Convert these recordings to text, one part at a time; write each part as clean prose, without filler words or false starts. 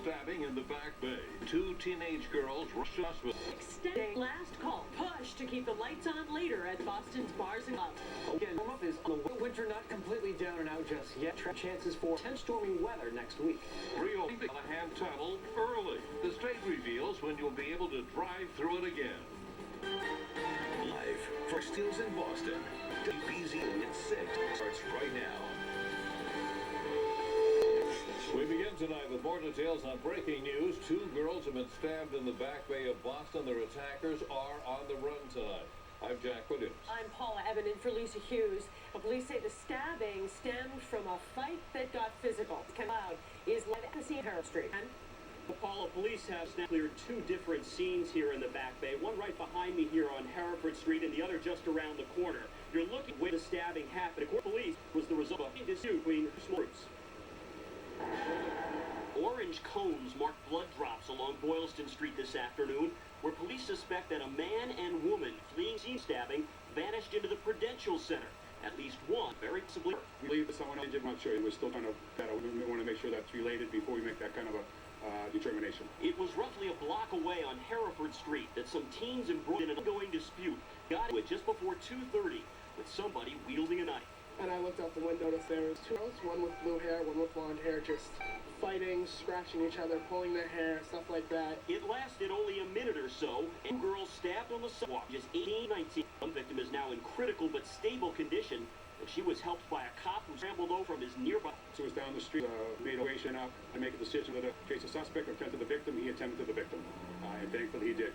stabbing in the Back Bay. Two teenage girls rushed to hospital. Extending last call. Push to keep the lights on later at Boston's bars and clubs. Again, warm-up is on the winter, not completely down and out just yet. Chances for intense stormy weather next week. Reopening the Callahan Tunnel early. The state reveals when you'll be able to drive through it again. Live for Steels in Boston. WBZ at 6 starts right now. We begin tonight with more details on breaking news. Two girls have been stabbed in the Back Bay of Boston. Their attackers are on the run tonight. I'm Jack Williams. I'm Paula Evan in for Lisa Hughes. Police say the stabbing stemmed from a fight that got physical. Cloud is live at the scene, Harold Street. Paula, police have now cleared two different scenes here in the Back Bay. One right behind me here on Hereford Street and the other just around the corner. You're looking where the stabbing happened. According to police, was the result of a dispute between groups. Orange cones marked blood drops along Boylston Street this afternoon, where police suspect that a man and woman fleeing scene stabbing vanished into the Prudential Center. At least one very possibly. We believe that someone injured. I'm not sure. We're still trying to. We want to make sure that's related before we make that kind of a determination. It was roughly a block away on Hereford Street that some teens embroiled in an ongoing dispute got into it just before 2:30 with somebody wielding a knife. And I looked out the window, noticed there was two girls, one with blue hair, one with blonde hair, just fighting, scratching each other, pulling their hair, stuff like that. It lasted only a minute or so, and two girls stabbed on the sidewalk, just 18, 19. One victim is now in critical but stable condition, and she was helped by a cop who scrambled over from his nearby. So was down the street, made a way up and make a decision whether to chase a suspect or attend to the victim. He attended to the victim, and thankfully he did.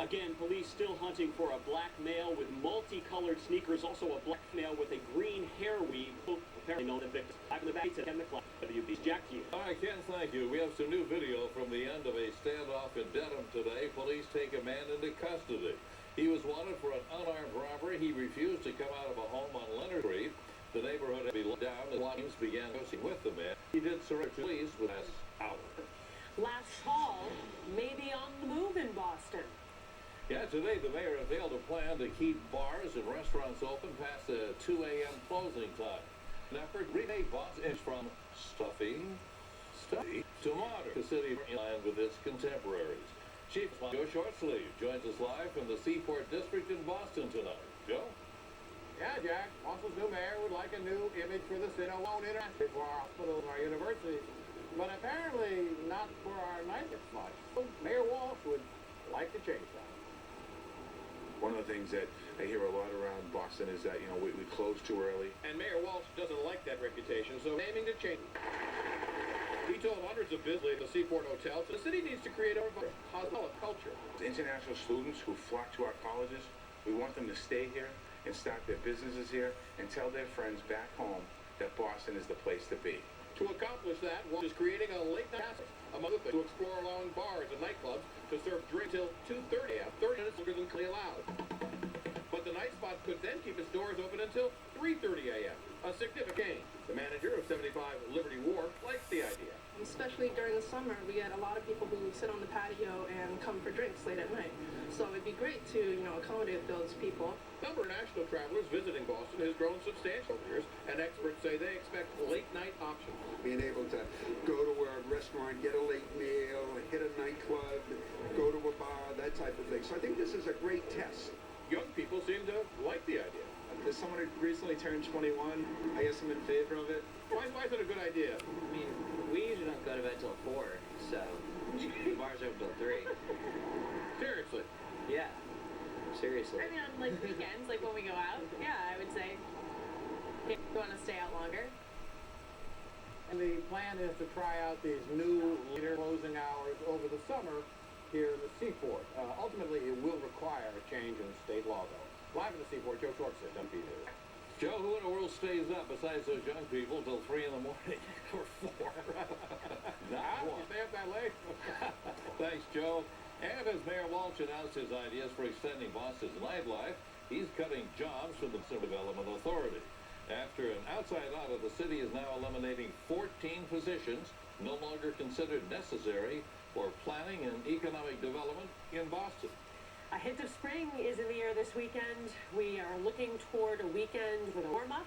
Again, police still hunting for a black male with multicolored sneakers, also a black male with a green hair weave. Apparently known as victims. Back in the back at 10 o'clock. WBZ Jack Hughes. All right, Ken, thank you. We have some new video from the end of a standoff in Dedham today. Police take a man into custody. He was wanted for an unarmed robbery. He refused to come out of a home on Leonard Street. The neighborhood had been let down and teams began negotiating with the man. He did surrender to police with last hour. Last call may be on the move in Boston. Yeah, today the mayor unveiled a plan to keep bars and restaurants open past the 2 a.m. closing time. An effort to remake Boston from stuffy to modern. The city in line with its contemporaries. Chief Joe Shortsleeve joins us live from the Seaport District in Boston tonight. Joe? Yeah, Jack. Boston's new mayor would like a new image for the city. Won't interact for our hospitals, our universities, but apparently not for our nightclubs much. Mayor Walsh would like to change that. One of the things that I hear a lot around Boston is that, we close too early. And Mayor Walsh doesn't like that reputation, so aiming to change it. He told hundreds of visitors at the Seaport Hotel, the city needs to create a positive culture. International students who flock to our colleges, we want them to stay here and start their businesses here and tell their friends back home that Boston is the place to be. To accomplish that, Walsh is creating a late-night passage, among other things, to explore allowing bars and nightclubs to serve drinks till 2:30 a.m., 30 minutes longer than currently allowed. But the night spot could then keep its doors open until 3:30 a.m., a significant gain. The manager of 75 Liberty Wharf likes the idea. Especially during the summer, we get a lot of people who sit on the patio and come for drinks late at night. So it'd be great to, accommodate those people. The number of national travelers visiting Boston has grown substantially over the years, and experts say they expect late-night options. Being able to go to a restaurant, get a late meal, hit a nightclub, go to a bar, that type of thing. So I think this is a great test. Young people seem to like the idea. As someone who recently turned 21, I guess I'm in favor of it. Why is it a good idea? I mean, we usually don't go to bed till 4, so the bar's open till 3. Seriously? Yeah. Seriously. I mean, on weekends, when we go out, yeah, I would say if you want to stay out longer. And the plan is to try out these new later closing hours over the summer here in the Seaport. Ultimately, it will require a change in state law, though. Live in the Seaport, Joe Shortsleeve, WBZ. Joe, who in the world stays up besides those young people till 3 in the morning or 4? Not one. You stay up that late? Thanks, Joe. And as Mayor Walsh announced his ideas for extending Boston's nightlife, he's cutting jobs from the Development Authority. After an outside audit, the city is now eliminating 14 positions no longer considered necessary for planning and economic development in Boston. A hint of spring is in the air this weekend. We are looking toward a weekend with a warm-up,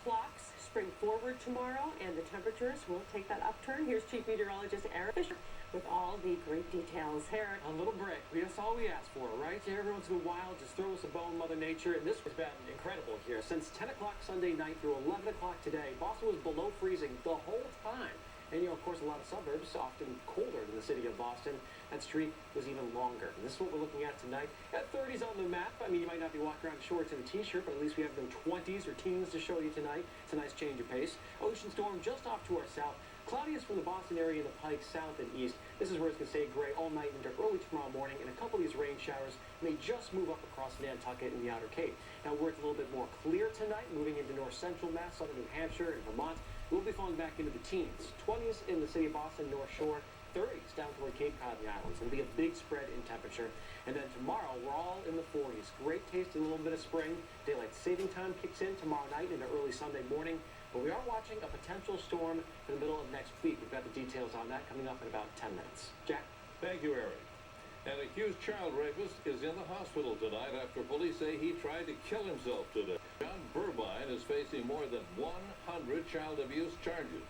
clocks, spring forward tomorrow, and the temperatures will take that upturn. Here's Chief Meteorologist Eric Fisher with all the great details. Eric. A little break. That's all we ask for, right? Every once in a while, just throw us a bone, Mother Nature. And this has been incredible here. Since 10 o'clock Sunday night through 11 o'clock today, Boston was below freezing the whole time. And, of course, a lot of suburbs, often colder than the city of Boston. That streak was even longer. And this is what we're looking at tonight. At 30s on the map. I mean, you might not be walking around in shorts and a t-shirt, but at least we have no 20s or teens to show you tonight. It's a nice change of pace. Ocean storm just off to our south. Cloudiest from the Boston area and the Pike, south and east. This is where it's going to stay gray all night into early tomorrow morning, and a couple of these rain showers may just move up across Nantucket and the Outer Cape. Now, where it's a little bit more clear tonight, moving into north central Mass, southern New Hampshire and Vermont, we'll be falling back into the teens. 20s in the city of Boston, North Shore, 30s down toward Cape Cod and the islands. It'll be a big spread in temperature. And then tomorrow, we're all in the 40s. Great taste and a little bit of spring. Daylight saving time kicks in tomorrow night into early Sunday morning. But we are watching a potential storm in the middle of next week. We've got the details on that coming up in about 10 minutes. Jack? Thank you, Eric. An accused child rapist is in the hospital tonight after police say he tried to kill himself today. John Burbine is facing more than 100 child abuse charges.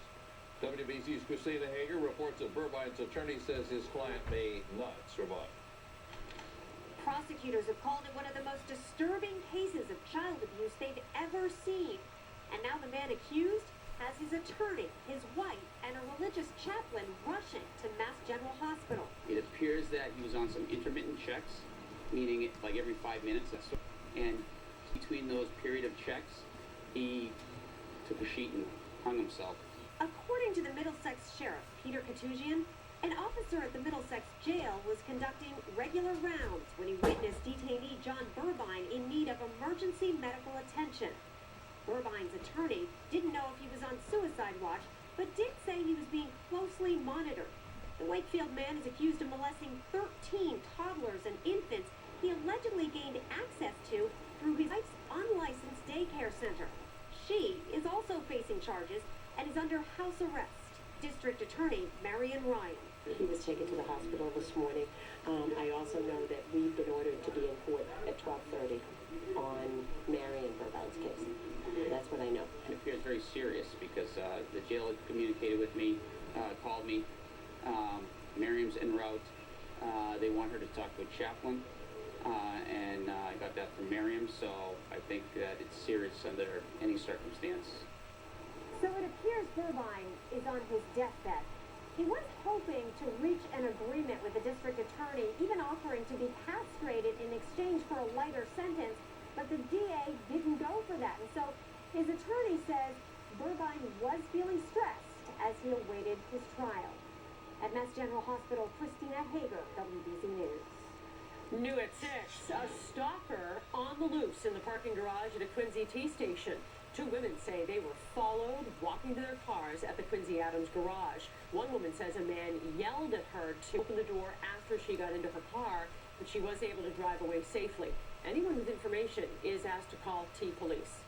WBZ's Christina Hager reports that Burbine's attorney says his client may not survive. Prosecutors have called it one of the most disturbing cases of child abuse they've ever seen. And now the man accused has his attorney, his wife, and a religious chaplain rushing to Mass General Hospital. It appears that he was on some intermittent checks, meaning like every 5 minutes. And between those period of checks, he took a sheet and hung himself. According to the Middlesex Sheriff, Peter Katusian, an officer at the Middlesex jail was conducting regular rounds when he witnessed detainee John Burbine in need of emergency medical attention. Burbine's attorney didn't know if he was on suicide watch, but did say he was being closely monitored. The Wakefield man is accused of molesting 13 toddlers and infants he allegedly gained access to through his wife's unlicensed daycare center. She is also facing charges and is under house arrest. District Attorney Marion Ryan. He was taken to the hospital this morning. I also know that we've been ordered to be in court at 12:30 on Marion Burbine's case. That's what I know. It appears very serious because the jail had communicated with me, called me. Miriam's en route. They want her to talk to a chaplain, and I got that from Miriam, so I think that it's serious under any circumstance. So it appears Burbine is on his deathbed. He was hoping to reach an agreement with the district attorney, even offering to be castrated in exchange for a lighter sentence, but the DA didn't go for that. And so his attorney says Burbine was feeling stressed as he awaited his trial. At Mass General Hospital, Christina Hager, WBZ News. New at 6, a stalker on the loose in the parking garage at a Quincy T station. Two women say they were followed walking to their cars at the Quincy Adams garage. One woman says a man yelled at her to open the door after she got into her car, but she was able to drive away safely. Anyone with information is asked to call T-Police.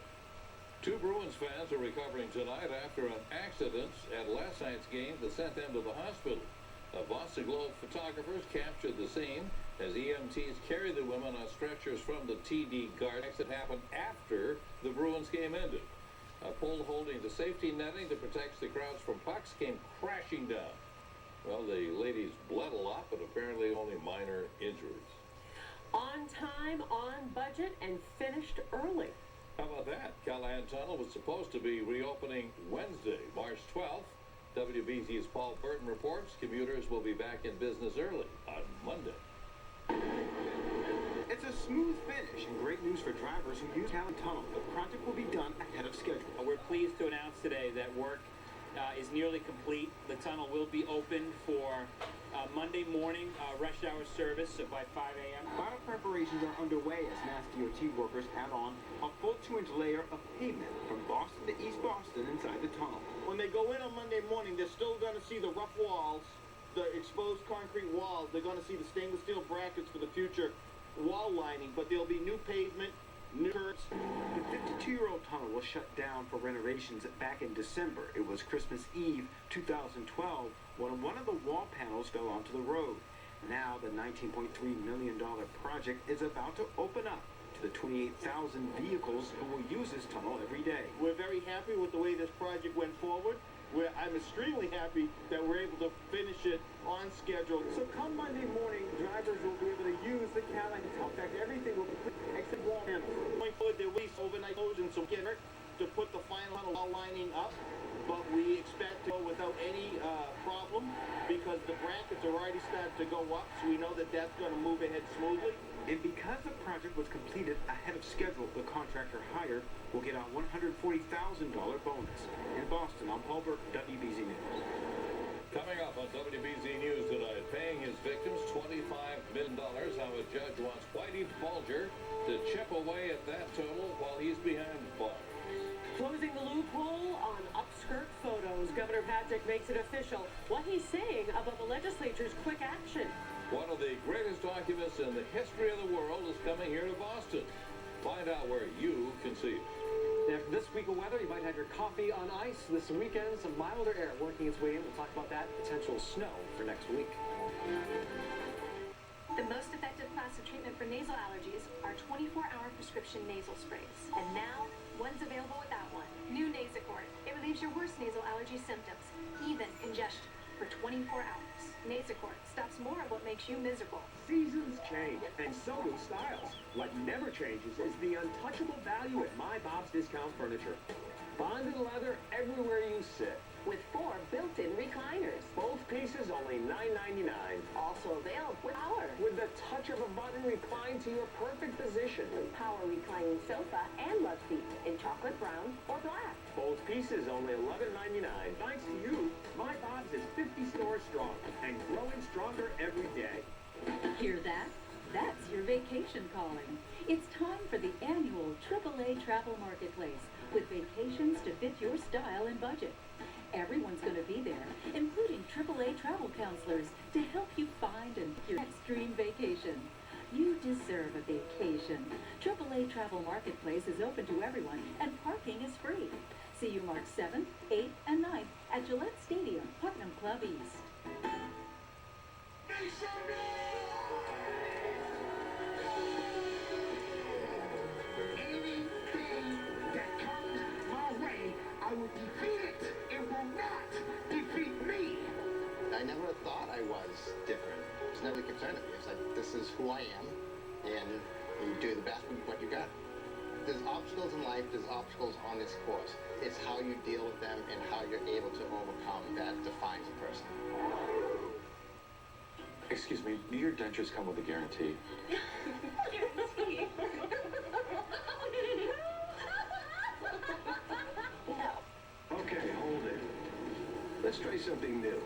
Two Bruins fans are recovering tonight after an accident at last night's game that sent them to the hospital. Boston Globe photographers captured the scene as EMTs carried the women on stretchers from the TD Garden. It happened after the Bruins game ended. A pole holding the safety netting that protects the crowds from pucks came crashing down. Well, the ladies bled a lot, but apparently only minor injuries. On time, on budget, and finished early. How about that? Callahan Tunnel was supposed to be reopening Wednesday, March 12th. WBZ's Paul Burton reports commuters will be back in business early on Monday. It's a smooth finish and great news for drivers who use Callahan Tunnel. The project will be done ahead of schedule. We're pleased to announce today that work is nearly complete. The tunnel will be open for Monday morning rush hour service by 5 a.m. Final preparations are underway as Mass DOT workers add on a full 2-inch layer of pavement from Boston to East Boston inside the tunnel. When they go in on Monday morning, they're still going to see the rough walls, the exposed concrete walls. They're going to see the stainless steel brackets for the future wall lining, but there'll be new pavement, new curbs. The 52-year-old tunnel was shut down for renovations back in December. It was Christmas Eve 2012 when one of the wall panels fell onto the road. Now the $19.3 million project is about to open up to the 28,000 vehicles who will use this tunnel every day. We're very happy with the way this project went forward. I'm extremely happy that we're able to finish it on schedule. So come Monday morning, drivers will be able to use the Cadillac. In fact, everything will be except wall panels. Going forward, there will be overnight closed and some gear to put the final tunnel lining up, but we expect to go without any problem because the brackets are already started to go up, so we know that that's going to move ahead smoothly. And because the project was completed ahead of schedule, the contractor hired will get a $140,000 bonus. In Boston, I'm Paul Burke, WBZ News. Coming up on WBZ News tonight, paying his victims $25 million, how a judge wants Whitey Bulger to chip away at that total while he's behind bars. Closing the loophole on upskirt photos. Governor Patrick makes it official what he's saying about the legislature's quick action. One of the greatest documents in the history of the world is coming here to Boston. Find out where you can see it. After this week of weather, you might have your coffee on ice. This weekend, some milder air working its way in. We'll talk about that. Potential snow for next week. The most effective class of treatment for nasal allergies are 24-hour prescription nasal sprays. And now, one's available without one. New Nasacort. It relieves your worst nasal allergy symptoms, even congestion, for 24 hours. Nasacort stops more of what makes you miserable. Seasons change, and so do styles. What never changes is the untouchable value at My Bob's Discount Furniture. Bonded leather everywhere you sit. With 4 built-in recliners. Both pieces only $9.99. Also available with power. With the touch of a button, recline to your perfect position. With power reclining sofa and love seat in chocolate brown or black. Both pieces only $11.99. Thanks to you, My Bob's is 50 stores strong and growing stronger every day. Hear that? That's your vacation calling. It's time for the annual AAA Travel Marketplace with vacations to fit your style and budget. Everyone's going to be there, including AAA travel counselors to help you find your next dream vacation. You deserve a vacation. AAA Travel Marketplace is open to everyone, and parking is free. See you March 7th, 8th, and 9th at Gillette Stadium, Putnam Club East. Anything that comes my way, I will defeat it. It will not defeat me. I never thought I was different. It was never a concern of me. It's like, this is who I am, and you do the best with what you got. There's obstacles in life, there's obstacles on this course. It's how you deal with them and how you're able to overcome that defines a person. Excuse me, do your dentures come with a guarantee? Guarantee? No. Okay, hold it. Let's try something new.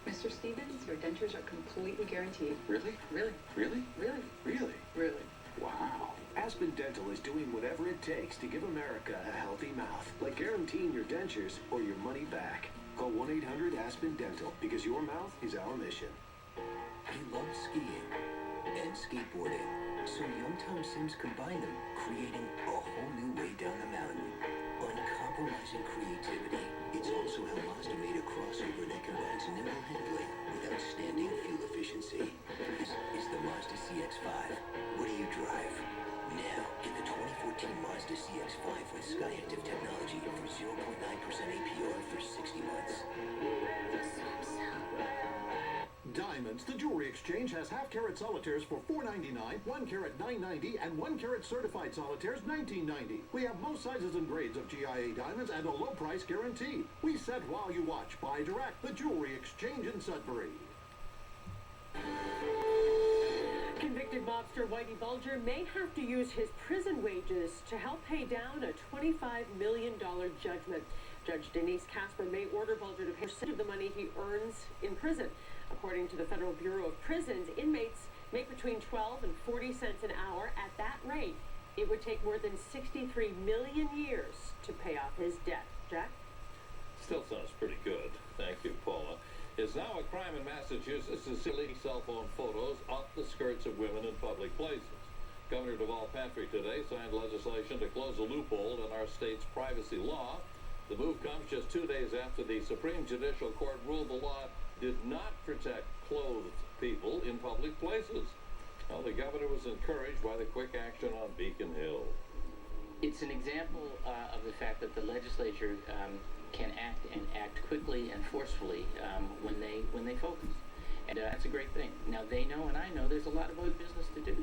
Mr. Stevens, your dentures are completely guaranteed. Really? Really? Really? Really? Really? Really. Wow. Aspen Dental is doing whatever it takes to give America a healthy mouth, like guaranteeing your dentures or your money back. Call 1-800-ASPEN-DENTAL because your mouth is our mission. He loved skiing and skateboarding, so young Tom Sims combined them, creating a whole new way down the mountain. Uncompromising creativity. It's also how Mazda made a crossover that combines nimble handling with outstanding fuel efficiency. This is the Mazda CX-5. What do you drive? Now, get the 2014 Mazda CX-5 with SkyActiv technology for 0.9% APR for 60 months. Diamonds, the jewelry exchange, has half-carat solitaires for $4.99, 1-carat $9.90, and 1-carat certified solitaires $19.90. We have most sizes and grades of GIA diamonds and a low price guarantee. We said while you watch, buy direct, the jewelry exchange in Sudbury. Convicted mobster Whitey Bulger may have to use his prison wages to help pay down a $25 million judgment. Judge Denise Casper may order Bulger to pay % of the money he earns in prison. According to the Federal Bureau of Prisons, inmates make between 12 and 40 cents an hour. At that rate, it would take more than 63 million years to pay off his debt. Jack? Still sounds pretty good. Thank you, Paula. It's now a crime in Massachusetts to see cell phone photos off the skirts of women in public places. Governor Deval Patrick today signed legislation to close a loophole in our state's privacy law. The move comes just 2 days after the Supreme Judicial Court ruled the law did not protect clothed people in public places. Well, the governor was encouraged by the quick action on Beacon Hill. It's an example of the fact that the legislature can act and act quickly and forcefully when they focus. And that's a great thing. Now, they know and I know there's a lot of other business to do.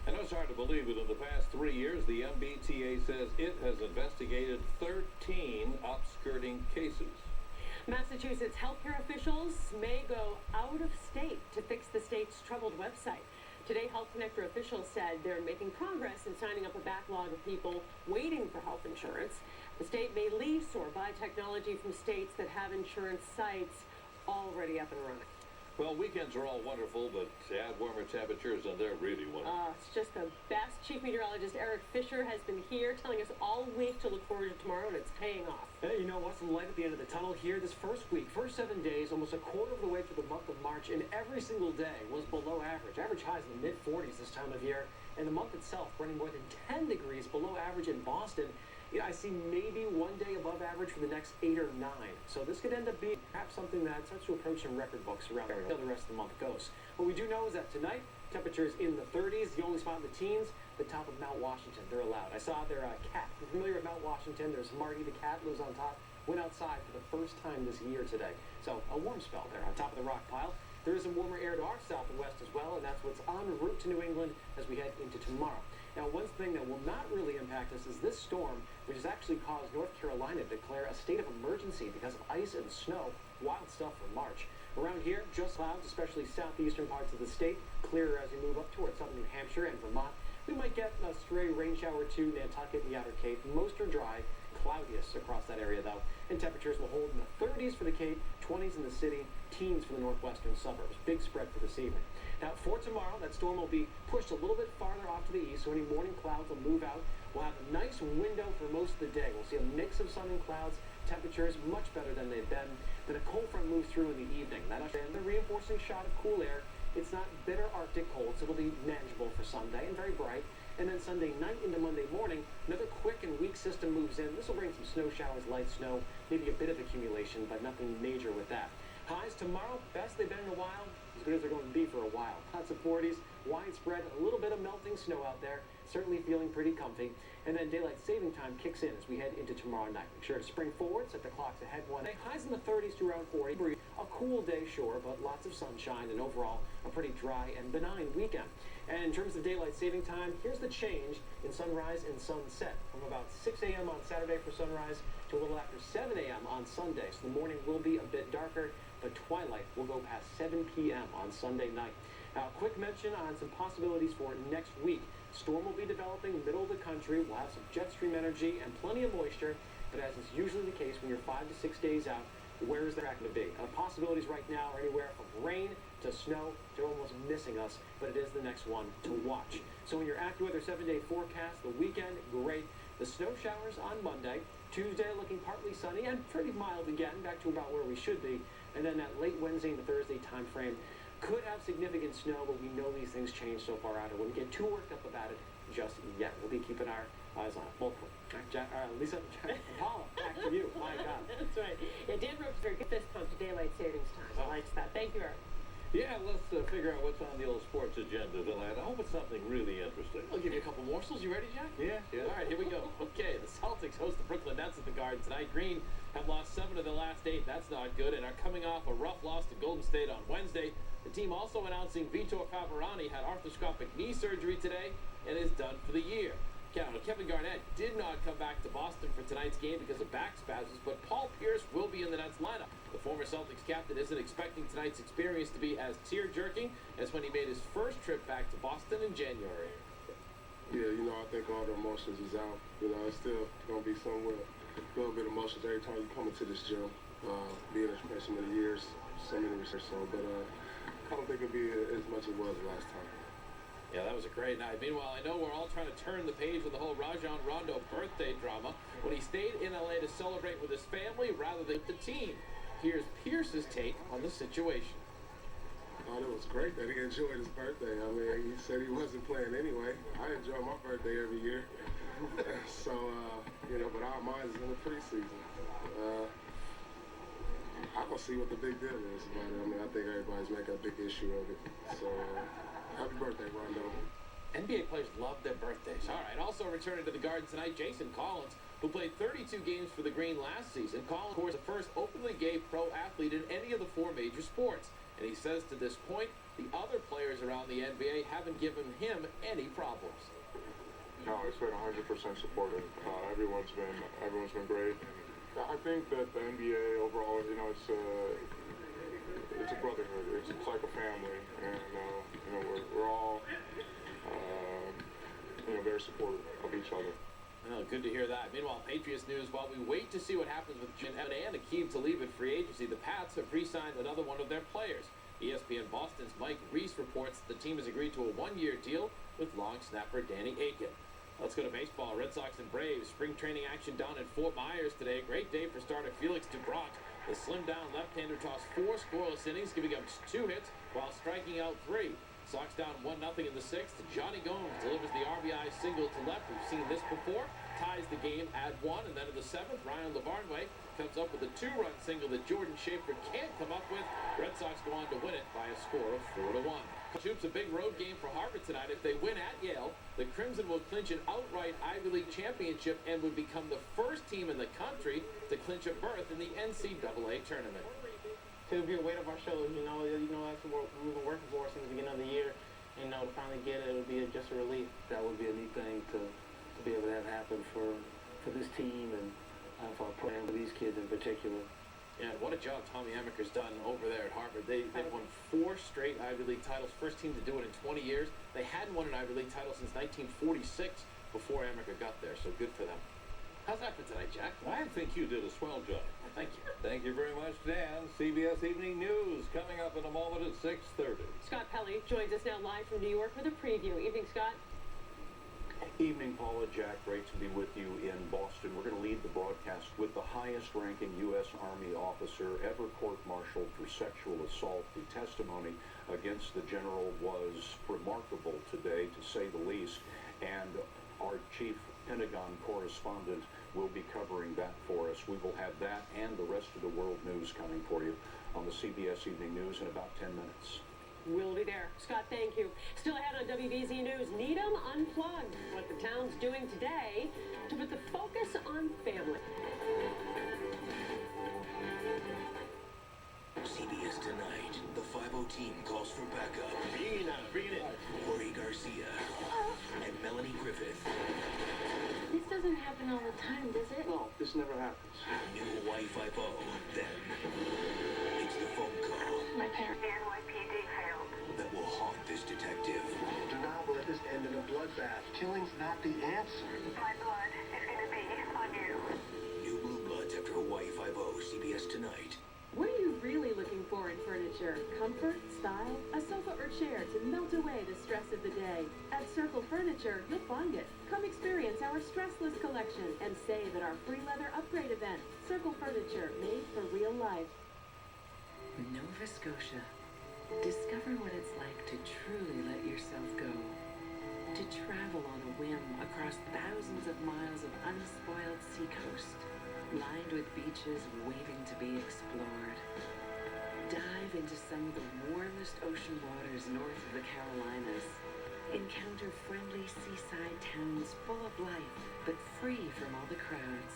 I know it's hard to believe that in the past 3 years, the MBTA says it has investigated 13 upskirting cases. Massachusetts healthcare officials may go out of state to fix the state's troubled website. Today, Health Connector officials said they're making progress in signing up a backlog of people waiting for health insurance. The state may lease or buy technology from states that have insurance sites already up and running. Well, weekends are all wonderful, but add warmer temperatures and they're really wonderful. It's just the best. Chief Meteorologist Eric Fisher has been here telling us all week to look forward to tomorrow, and it's paying off. Hey, you know what's some light at the end of the tunnel here? This first week, first 7 days, almost a quarter of the way through the month of March, and every single day was below average. Average highs in the mid-40s this time of year, and the month itself running more than 10 degrees below average in Boston. You know, I see maybe 1 day above average for the next 8 or 9. So this could end up being perhaps something that starts to approach some record books around how the rest of the month goes. What we do know is that tonight, temperatures in the 30s, the only spot in the teens, the top of Mount Washington. They're allowed. I saw their cat. If you're familiar with Mount Washington, there's Marty the cat, lives on top. Went outside for the first time this year today. So a warm spell there on top of the rock pile. There is some warmer air to our south and west as well, and that's what's en route to New England as we head into tomorrow. Now, one thing that will not really impact us is this storm, which has actually caused North Carolina to declare a state of emergency because of ice and snow. Wild stuff for March. Around here, just clouds, especially southeastern parts of the state. Clearer as we move up towards southern New Hampshire and Vermont. We might get a stray rain shower or two, Nantucket and the Outer Cape. Most are dry, cloudiest across that area though. And temperatures will hold in the 30s for the Cape, 20s in the city, teens for the northwestern suburbs. Big spread for this evening. Now, for tomorrow, that storm will be pushed a little bit farther off to the east, so any morning clouds will move out. We'll have a nice window for most of the day. We'll see a mix of sun and clouds. Temperatures much better than they've been. Then a cold front moves through in the evening. That'll send a reinforcing shot of cool air. It's not bitter Arctic cold, so it'll be manageable for Sunday and very bright. And then Sunday night into Monday morning, another quick and weak system moves in. This will bring some snow showers, light snow, maybe a bit of accumulation, but nothing major with that. Highs tomorrow, best they've been in a while, as good as they're going to be for a while. Lots of 40s, widespread, a little bit of melting snow out there, certainly feeling pretty comfy. And then daylight saving time kicks in as we head into tomorrow night. Make sure to spring forward, set the clocks ahead 1 day. Highs in the 30s to around 40. A cool day, sure, but lots of sunshine and overall a pretty dry and benign weekend. And in terms of daylight saving time, here's the change in sunrise and sunset. From about 6 a.m. on Saturday for sunrise to a little after 7 a.m. on Sunday. So the morning will be a bit darker, but twilight will go past 7 p.m. on Sunday night. Now, a quick mention on some possibilities for next week. Storm will be developing middle of the country. We'll have some jet stream energy and plenty of moisture, but as is usually the case when you're 5 to 6 days out, where is there going to be? Possibilities right now are anywhere from rain to snow to almost missing us, but it is the next one to watch. So in your AccuWeather 7-day forecast, the weekend, great. The snow showers on Monday. Tuesday looking partly sunny and pretty mild again, back to about where we should be. And then that late Wednesday and Thursday time frame could have significant snow, but we know these things change so far out. I wouldn't get too worked up about it just yet. We'll be keeping our eyes on it. Both Lisa, Paula, back to you. My God. That's right. Yeah, Dan Rope's very good fist pump to daylight savings time. I liked that. Thank you, Eric. Yeah, let's figure out what's on the old sports agenda tonight. I hope it's something really interesting. I'll give you a couple morsels. You ready, Jack? Yeah. All right, here we go. Okay, the Celtics host the Brooklyn Nets at the Garden tonight. Green have lost 7 of their last 8. That's not good, and are coming off a rough loss to Golden State on Wednesday. The team also announcing Vitor Favorani had arthroscopic knee surgery today and is done for the year. Kevin Garnett did not come back to Boston for tonight's game because of back spasms, but Paul Pierce will be in the Nets lineup. The former Celtics captain isn't expecting tonight's experience to be as tear-jerking as when he made his first trip back to Boston in January. Yeah, I think all the emotions is out. It's still going to be somewhere, a little bit of emotions every time you come into this gym. Being a for so many years, so many research on, but I don't think it'll be as much as it was last time. Yeah, that was a great night. Meanwhile, I know we're all trying to turn the page with the whole Rajon Rondo birthday drama when he stayed in LA to celebrate with his family rather than the team. Here's Pierce's take on the situation. Oh, it was great that he enjoyed his birthday. I mean, he said he wasn't playing anyway. I enjoy my birthday every year. So, but our minds is in the preseason. I don't see what the big deal is about it. I mean, I think everybody's making a big issue of it. So, happy birthday, Rondo. NBA players love their birthdays. All right, also returning to the Garden tonight, Jason Collins, who played 32 games for the Green last season. Collins, of course, the first openly gay pro athlete in any of the 4 major sports. And he says to this point, the other players around the NBA haven't given him any problems. No, it's been 100% supportive. Everyone's been great. And I think that the NBA overall, you know, it's a brotherhood. It's like a family, and you know, we're all you know, very supportive of each other. Well, good to hear that. Meanwhile, Patriots news, while we wait to see what happens with Jim Evan and Akeem Talib at free agency, the Pats have re-signed another one of their players. ESPN Boston's Mike Reese reports the team has agreed to a 1-year deal with long snapper Danny Aiken. Let's go to baseball. Red Sox and Braves. Spring training action down in Fort Myers today. Great day for starter Felix DeBrant. The slimmed-down left-hander tossed 4 scoreless innings, giving up 2 hits while striking out 3. Sox down 1-0 in the 6th. Johnny Gomes delivers the RBI single to left. We've seen this before. Ties the game at 1. And then in the 7th, Ryan LaVarnway comes up with a 2-run single that Jordan Schaefer can't come up with. Red Sox go on to win it by a score of 4-1. Hoops a big road game for Harvard tonight. If they win at Yale, the Crimson will clinch an outright Ivy League championship and would become the first team in the country to clinch a berth in the NCAA tournament. It'll be a weight off our shoulders, you know that's what we've been working for since the beginning of the year. And, to finally get it, it'll be just a relief. That would be a neat thing to be able to have happen for this team and for our program, for these kids in particular. Yeah, what a job Tommy Amaker's done over there at Harvard. They've won 4 straight Ivy League titles. First team to do it in 20 years. They hadn't won an Ivy League title since 1946 before Amaker got there, so good for them. How's that for tonight, Jack? I think you did a swell job. Thank you. Thank you very much, Dan. CBS Evening News coming up in a moment at 6:30. Scott Pelley joins us now live from New York with a preview. Evening, Scott. Evening, Paula. Jack, great to be with you in Boston. We're going to lead the broadcast with the highest-ranking U.S. Army officer ever court-martialed for sexual assault. The testimony against the general was remarkable today, to say the least, and our chief Pentagon correspondent will be covering that for us. We will have that and the rest of the world news coming for you on the CBS Evening News in about 10 minutes. We'll be there. Scott, thank you. Still ahead on WBZ News, Needham Unplugged. What the town's doing today to put the focus on family. CBS Tonight, the 5-0 team calls for backup. Bring it in. Jorge Garcia and Melanie Griffith. This doesn't happen all the time, does it? No, this never happens. New Hawaii 5-0. Then, it's the phone call. My parents. NYPD failed. That will haunt this detective. Do not let this end in a bloodbath. Killing's not the answer. My blood is going to be on you. New Blue Bloods after Hawaii 5-0. CBS Tonight. What are you really looking for in furniture? Comfort, style, a sofa or chair to melt away the stress of the day. At Circle Furniture, you'll find it. Come experience our stressless collection and save at our free leather upgrade event. Circle Furniture, made for real life. Nova Scotia. Discover what it's like to truly let yourself go. To travel on a whim across thousands of miles of unspoiled seacoast, lined with beaches waiting to be explored. Dive into some of the warmest ocean waters north of the Carolinas. Encounter friendly seaside towns full of life, but free from all the crowds.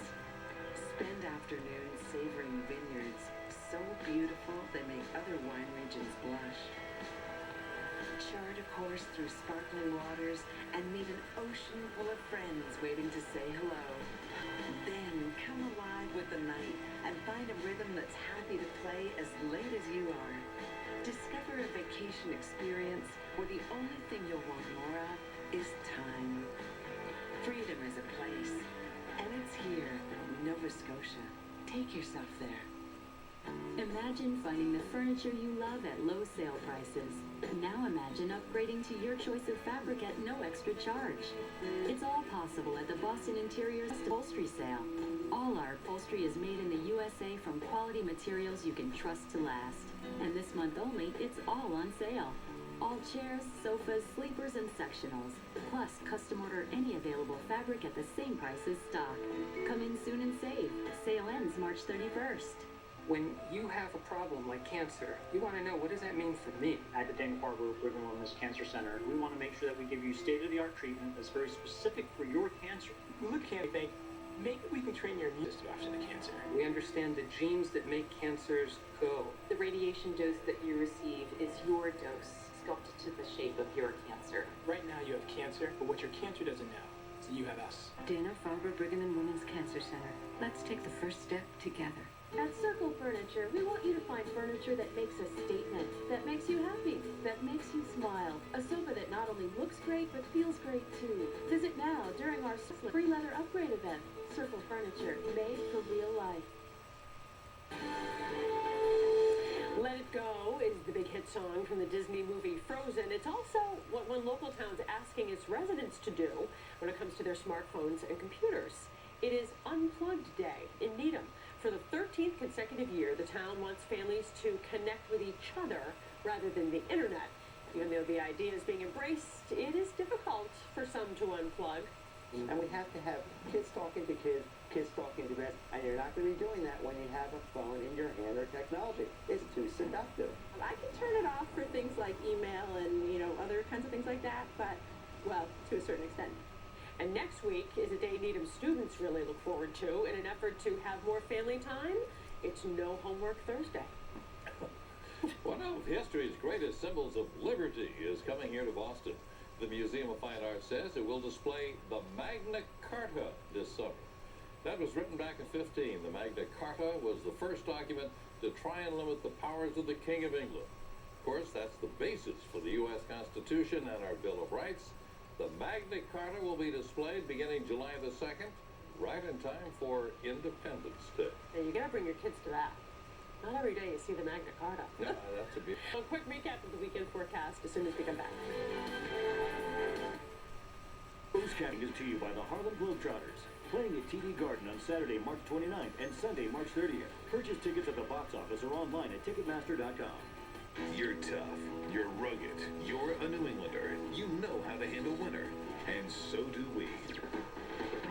Spend afternoons savoring vineyards so beautiful they make other wine regions blush. Chart a course through sparkling waters and meet an ocean full of friends waiting to say hello. Then come alive with the night and find a rhythm that's happy to play as late as you are. Discover a vacation experience where the only thing you'll want more of is time. Freedom is a place, and it's here, Nova Scotia. Take yourself there. Imagine finding the furniture you love at low sale prices. Now imagine upgrading to your choice of fabric at no extra charge. It's all possible at the Boston Interiors Upholstery Sale. All our upholstery is made in the USA from quality materials you can trust to last. And this month only, it's all on sale. All chairs, sofas, sleepers, and sectionals. Plus, custom order any available fabric at the same price as stock. Come in soon and save. Sale ends March 31st. When you have a problem like cancer, you want to know, what does that mean for me? At the Dana-Farber Brigham and Women's Cancer Center, we want to make sure that we give you state-of-the-art treatment that's very specific for your cancer. We look at it and think, maybe we can train your immune system after the cancer. We understand the genes that make cancers go. The radiation dose that you receive is your dose, sculpted to the shape of your cancer. Right now you have cancer, but what your cancer doesn't know is that you have us. Dana-Farber Brigham and Women's Cancer Center. Let's take the first step together. At Circle Furniture, we want you to find furniture that makes a statement, that makes you happy, that makes you smile. A sofa that not only looks great, but feels great too. Visit now during our free leather upgrade event. Circle Furniture, made for real life. Let It Go is the big hit song from the Disney movie Frozen. It's also what one local town's asking its residents to do when it comes to their smartphones and computers. It is Unplugged Day in Needham. For the 13th consecutive year, the town wants families to connect with each other rather than the internet. Even though the idea is being embraced, it is difficult for some to unplug. And we have to have kids talking to kids, kids talking to parents, and you're not going to be doing that when you have a phone in your hand or technology. It's too seductive. I can turn it off for things like email and, other kinds of things like that, but, well, to a certain extent. And next week is a day Needham students really look forward to in an effort to have more family time. It's No Homework Thursday. One of history's greatest symbols of liberty is coming here to Boston. The Museum of Fine Arts says it will display the Magna Carta this summer. That was written back in 15. The Magna Carta was the first document to try and limit the powers of the King of England. Of course, that's the basis for the U.S. Constitution and our Bill of Rights. The Magna Carta will be displayed beginning July the 2nd, right in time for Independence Day. Yeah, you gotta bring your kids to that. Not every day you see the Magna Carta. Yeah, that's a beauty. A quick recap of the weekend forecast as soon as we come back. Newscasting is to you by the Harlem Globetrotters. Playing at TD Garden on Saturday, March 29th and Sunday, March 30th. Purchase tickets at the box office or online at Ticketmaster.com. You're tough, you're rugged, you're a New Englander. You know how to handle winter, and so do we.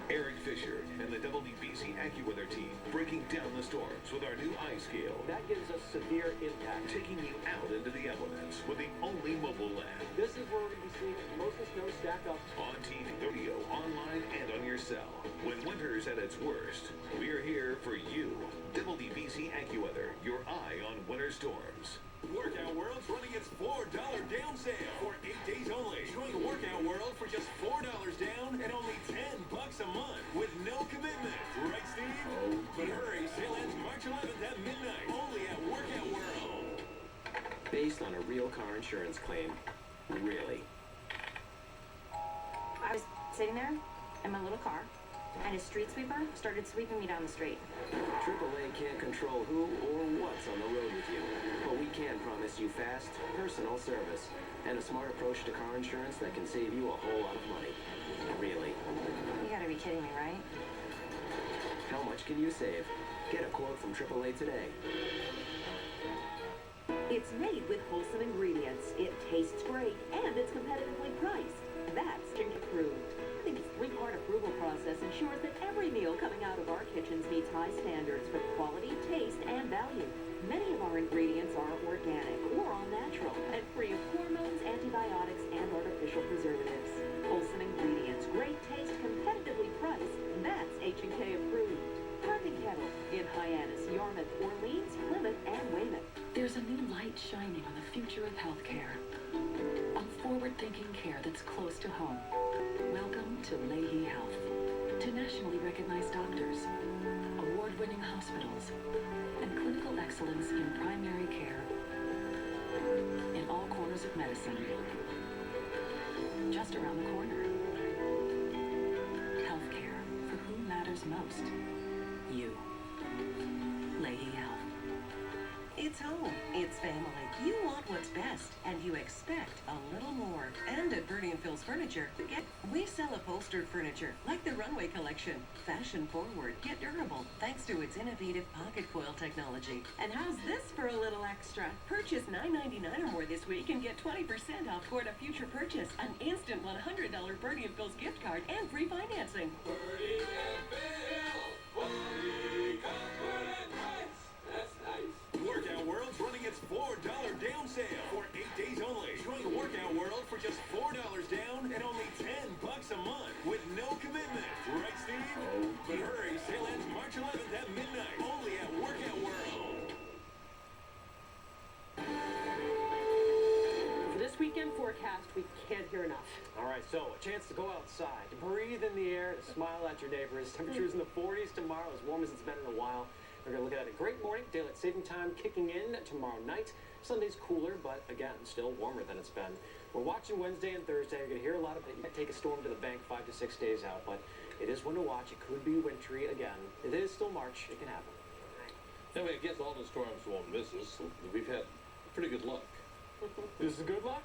Eric Fisher and the WBZ Accuweather team breaking down the storms with our new ice scale. That gives us severe impact. Taking you out into the elements with the only mobile lab. This is where we're going to be seeing most of the snow stacked up. On TV, radio, online, and on your cell. When winter's at its worst, we're here for you. WBZ Accuweather, your eye on winter storms. Workout World's running its $4 down sale for 8 days only. Join Workout World for just $4 down and only $10 a month with no commitment. Right, Steve? Oh, but hurry, sale ends March 11th at midnight. Only at Workout World. Based on a real car insurance claim. Really. I was sitting there in my little car, and a street sweeper started sweeping me down the street. AAA can't control who or what's on the road with you, but we can promise you fast, personal service and a smart approach to car insurance that can save you a whole lot of money. Really. You gotta be kidding me, right? How much can you save? Get a quote from AAA today. It's made with wholesome ingredients. It tastes great, and it's competitively priced. That's approved. I think its three-part approval process ensures that every meal coming out of our kitchens meets high standards for quality, taste, and value. Many of our ingredients are organic or all natural and free of hormones, antibiotics, and artificial preservatives. Wholesome ingredients, great taste, competitively priced. That's H&K approved. Park and Kettle in Hyannis, Yarmouth, Orleans, Plymouth, and Weymouth. There's a new light shining on the future of healthcare. On forward-thinking care that's close to home. Welcome to Leahy Health. To nationally recognized doctors, award-winning hospitals, and clinical excellence in primary care in all corners of medicine. Just around the corner. Healthcare for who matters most. You. Leahy Health. It's home. It's family. You want what's best, and you expect a little more. And at Bernie & Phil's Furniture, we sell upholstered furniture, like the Runway Collection. Fashion forward, yet durable, thanks to its innovative pocket coil technology. And how's this for a little extra? Purchase $9.99 or more this week and get 20% off toward a future purchase, an instant $100 Bernie & Phil's gift card, and free financing. Bernie & Phil, quality, comfort, and price. That's just $4 down and only $10 a month with no commitment. Right, Steve? Oh, but hurry, sale ends March 11th at midnight, only at Workout World. For this weekend forecast, we can't hear enough. All right, so a chance to go outside, to breathe in the air, to smile at your neighbors. Temperatures in the 40s tomorrow, as warm as it's been in a while. We're going to look at a great morning, daylight saving time kicking in tomorrow night. Sunday's cooler, but again, still warmer than it's been. We're watching Wednesday and Thursday. You're going to hear a lot of it. You might take a storm to the bank 5 to 6 days out, but it is one to watch. It could be wintry again. It is still March. It can happen. Anyway, I guess all the storms won't miss us. We've had pretty good luck. This is good luck?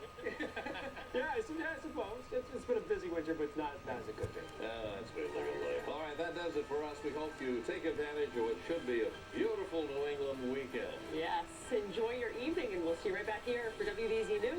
yeah, I suppose. It's been a busy winter, but not as it could be. That's great living life. All right, that does it for us. We hope you take advantage of what should be a beautiful New England weekend. Yes, enjoy your evening, and we'll see you right back here for WBZ News.